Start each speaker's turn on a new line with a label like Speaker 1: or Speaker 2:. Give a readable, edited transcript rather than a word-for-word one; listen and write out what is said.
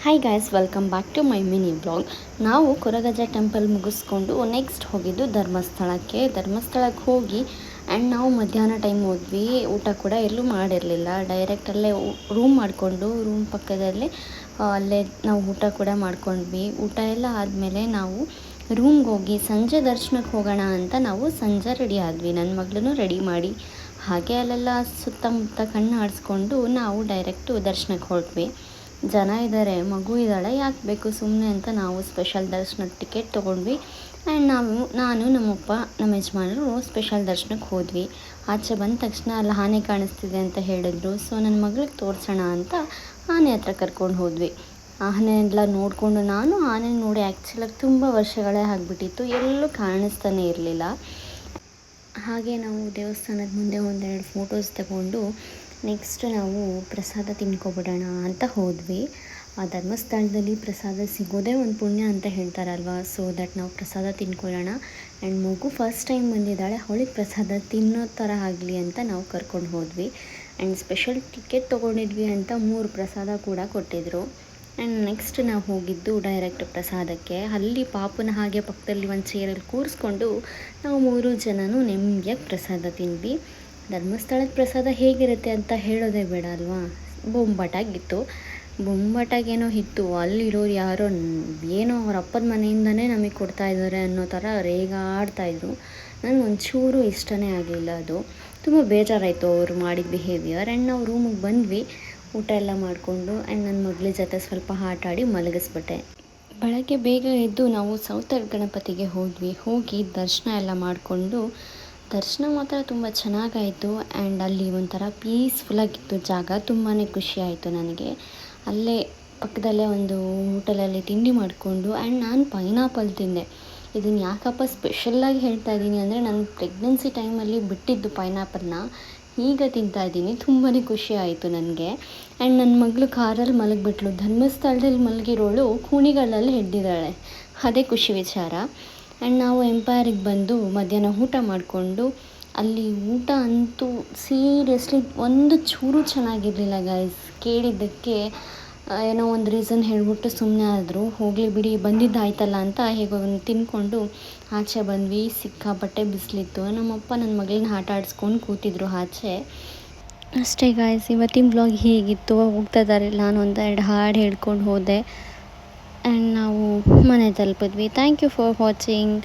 Speaker 1: Hi guys, welcome back to my mini blog. ನಾವು Koragajja temple ಮುಗಿಸ್ಕೊಂಡು next ಹೋಗಿದ್ದು ಧರ್ಮಸ್ಥಳಕ್ಕೆ ಹೋಗಿ ಆ್ಯಂಡ್ ನಾವು ಮಧ್ಯಾಹ್ನ ಟೈಮ್ ಹೋದ್ವಿ. ಊಟ ಕೂಡ ಎಲ್ಲೂ ಮಾಡಿರಲಿಲ್ಲ, ಡೈರೆಕ್ಟಲ್ಲೇ ರೂಮ್ ಮಾಡಿಕೊಂಡು ರೂಮ್ ಪಕ್ಕದಲ್ಲೇ ಅಲ್ಲೇ ನಾವು ಊಟ ಕೂಡ ಮಾಡ್ಕೊಂಡ್ವಿ. ಊಟ ಎಲ್ಲ ಆದಮೇಲೆ ನಾವು ರೂಮ್ಗೆ ಹೋಗಿ ಸಂಜೆ ದರ್ಶನಕ್ಕೆ ಹೋಗೋಣ ಅಂತ ನಾವು ಸಂಜೆ ರೆಡಿ ಆದ್ವಿ. ನನ್ನ ಮಗಳನ್ನೂ ರೆಡಿ ಮಾಡಿ ಹಾಗೆ ಅಲ್ಲೆಲ್ಲ ಸುತ್ತಮುತ್ತ ಕಣ್ಣು ಆಡಿಸ್ಕೊಂಡು ನಾವು ಡೈರೆಕ್ಟು ದರ್ಶನಕ್ಕೆ ಹೊರಟ್ವಿ. ಜನ ಇದ್ದಾರೆ, ಮಗು ಇದ್ದಾಳೆ, ಯಾಕೆ ಬೇಕು ಸುಮ್ಮನೆ ಅಂತ ನಾವು ಸ್ಪೆಷಲ್ ದರ್ಶನಕ್ಕೆ ಟಿಕೆಟ್ ತೊಗೊಂಡ್ವಿ. ಆ್ಯಂಡ್ ನಾನು ನಮ್ಮಪ್ಪ ನಮ್ಮ ಯಜಮಾನರು ಸ್ಪೆಷಲ್ ದರ್ಶನಕ್ಕೆ ಹೋದ್ವಿ. ಆಚೆ ಬಂದ ತಕ್ಷಣ ಅಲ್ಲಿ ಆನೆ ಕಾಣಿಸ್ತಿದೆ ಅಂತ ಹೇಳಿದ್ರು. ಸೊ ನನ್ನ ಮಗಳಿಗೆ ತೋರಿಸೋಣ ಅಂತ ಆನೆ ಹತ್ರ ಕರ್ಕೊಂಡು ಹೋದ್ವಿ. ಆನೆ ಎಲ್ಲ ನೋಡಿಕೊಂಡು ನಾನು ಆನೆ ನೋಡಿ ಆ್ಯಕ್ಚುಲಾಗಿ ತುಂಬ ವರ್ಷಗಳೇ ಆಗಿಬಿಟ್ಟಿತ್ತು, ಎಲ್ಲೂ ಕಾಣಿಸ್ತಾನೆ ಇರಲಿಲ್ಲ. ಹಾಗೆ ನಾವು ದೇವಸ್ಥಾನದ ಮುಂದೆ ಒಂದೆರಡು ಫೋಟೋಸ್ ತಗೊಂಡು ನೆಕ್ಸ್ಟ್ ನಾವು ಪ್ರಸಾದ ತಿನ್ಕೊಬಿಡೋಣ ಅಂತ ಹೋದ್ವಿ. ಆ ಧರ್ಮಸ್ಥಳದಲ್ಲಿ ಪ್ರಸಾದ ಸಿಗೋದೇ ಒಂದು ಪುಣ್ಯ ಅಂತ ಹೇಳ್ತಾರಲ್ವ. ಸೊ ದಟ್ ನಾವು ಪ್ರಸಾದ ತಿನ್ಕೊಳ್ಳೋಣ. ಆ್ಯಂಡ್ ಮಗು ಫಸ್ಟ್ ಟೈಮ್ ಬಂದಿದ್ದಾಳೆ, ಅವಳಿಗೆ ಪ್ರಸಾದ ತಿನ್ನೋ ಥರ ಆಗಲಿ ಅಂತ ನಾವು ಕರ್ಕೊಂಡು ಹೋದ್ವಿ. ಆ್ಯಂಡ್ ಸ್ಪೆಷಲ್ ಟಿಕೆಟ್ ತೊಗೊಂಡಿದ್ವಿ ಅಂತ 3 ಪ್ರಸಾದ ಕೂಡ ಕೊಟ್ಟಿದ್ದರು. ಆ್ಯಂಡ್ ನೆಕ್ಸ್ಟ್ ನಾವು ಹೋಗಿದ್ದು ಡೈರೆಕ್ಟ್ ಪ್ರಸಾದಕ್ಕೆ. ಅಲ್ಲಿ ಪಾಪನ ಹಾಗೆ ಪಕ್ಕದಲ್ಲಿ ಒಂದು ಚೇರಲ್ಲಿ ಕೂರಿಸ್ಕೊಂಡು ನಾವು 3 ಜನನೂ ನೆಮ್ಮದಿಯಾಗಿ ಪ್ರಸಾದ ತಿಂದ್ವಿ. ಧರ್ಮಸ್ಥಳದ ಪ್ರಸಾದ ಹೇಗಿರುತ್ತೆ ಅಂತ ಹೇಳೋದೇ ಬೇಡ ಅಲ್ವಾ. ಬೊಂಬಾಟಾಗೇನೋ ಇತ್ತು. ಅಲ್ಲಿರೋರು ಯಾರೋ ಏನೋ ಅವ್ರ ಅಪ್ಪನ ಮನೆಯಿಂದನೇ ನಮಗೆ ಕೊಡ್ತಾಯಿದ್ದಾರೆ ಅನ್ನೋ ಥರ ರೇಗಾಡ್ತಾಯಿದ್ರು. ನನಗೆ ಒಂಚೂರು ಇಷ್ಟನೇ ಆಗಲಿಲ್ಲ. ಅದು ತುಂಬ ಬೇಜಾರಾಯಿತು ಅವ್ರು ಮಾಡಿದ ಬಿಹೇವಿಯರ್. ಆ್ಯಂಡ್ ನಾವು ರೂಮಿಗೆ ಬಂದ್ವಿ, ಊಟ ಎಲ್ಲ ಮಾಡಿಕೊಂಡು. ಆ್ಯಂಡ್ ನನ್ನ ಮಗಳ ಜೊತೆ ಸ್ವಲ್ಪ ಆಟ ಆಡಿ ಮಲಗಿಸ್ಬಿಟ್ಟೆ. ಬೆಳಗ್ಗೆ ಬೇಗ ಎದ್ದು ನಾವು ಸೌತಡ್ ಗಣಪತಿಗೆ ಹೋಗಿ ದರ್ಶನ ಎಲ್ಲ ಮಾಡಿಕೊಂಡು, ದರ್ಶನ ಮಾತ್ರ ತುಂಬ ಚೆನ್ನಾಗಾಯಿತು. ಆ್ಯಂಡ್ ಅಲ್ಲಿ ಒಂಥರ ಪೀಸ್ಫುಲ್ಲಾಗಿತ್ತು ಜಾಗ, ತುಂಬಾ ಖುಷಿ ಆಯಿತು ನನಗೆ. ಅಲ್ಲೇ ಪಕ್ಕದಲ್ಲೇ ಒಂದು ಹೋಟೆಲಲ್ಲಿ ತಿಂಡಿ ಮಾಡಿಕೊಂಡು, ಆ್ಯಂಡ್ ನಾನು ಪೈನಾಪಲ್ ತಿಂದೆ. ಇದನ್ನು ಯಾಕಪ್ಪ ಸ್ಪೆಷಲ್ಲಾಗಿ ಹೇಳ್ತಾ ಇದ್ದೀನಿ ಅಂದರೆ, ನಾನು ಪ್ರೆಗ್ನೆನ್ಸಿ ಟೈಮಲ್ಲಿ ಬಿಟ್ಟಿದ್ದು ಪೈನಾಪಲ್ನ ಈಗ ತಿಂತಾಯಿದ್ದೀನಿ. ತುಂಬಾ ಖುಷಿ ಆಯಿತು ನನಗೆ. ಆ್ಯಂಡ್ ನನ್ನ ಮಗಳು ಕಾರಲ್ಲಿ ಮಲಗಿಬಿಟ್ಲು. ಧರ್ಮಸ್ಥಳದಲ್ಲಿ ಮಲಗಿರೋಳು ಕುಣಿಗಳಲ್ಲಿ ಹಿಡ್ದಿದ್ದಾಳೆ, ಅದೇ ಖುಷಿ ವಿಚಾರ. ಆ್ಯಂಡ್ ನಾವು ಎಂಪೈರಿಗೆ ಬಂದು ಮಧ್ಯಾಹ್ನ ಊಟ ಮಾಡಿಕೊಂಡು, ಅಲ್ಲಿ ಊಟ ಅಂತೂ ಸೀರಿಯಸ್ಲಿ ಒಂದು ಚೂರು ಚೆನ್ನಾಗಿರಲಿಲ್ಲ ಗೈಸ್. ಕೇಳಿದ್ದಕ್ಕೆ ಏನೋ ಒಂದು ರೀಸನ್ ಹೇಳಿಬಿಟ್ಟು ಸುಮ್ಮನೆ ಆದರು. ಹೋಗಲಿ ಬಿಡಿ, ಬಂದಿದ್ದಾಯ್ತಲ್ಲ ಅಂತ ಹೇಗೋ ಒಂದು ತಿಂದ್ಕೊಂಡು ಆಚೆ ಬಂದ್ವಿ. ಸಿಕ್ಕಾಪಟ್ಟೆ ಬಿಸಿಲಿತ್ತು. ನಮ್ಮಪ್ಪ ನನ್ನ ಮಗಳನ್ನ ಆಟ ಆಡಿಸ್ಕೊಂಡು ಕೂತಿದ್ರು ಆಚೆ. ಅಷ್ಟೇ ಗಾಯ್ಸ್, ಇವತ್ತಿನ ಬ್ಲಾಗ್ ಹೇಗಿತ್ತು. ಹೋಗ್ತಾ ಇದ್ದಾರೆ, ನಾನು ಒಂದೆರಡು ಹಾಡು ಹೇಳ್ಕೊಂಡು ಹೋದೆ. ಆ್ಯಂಡ್ ನಾವು ಮನೆ ತಲುಪಿದ್ವಿ. Thank you for watching.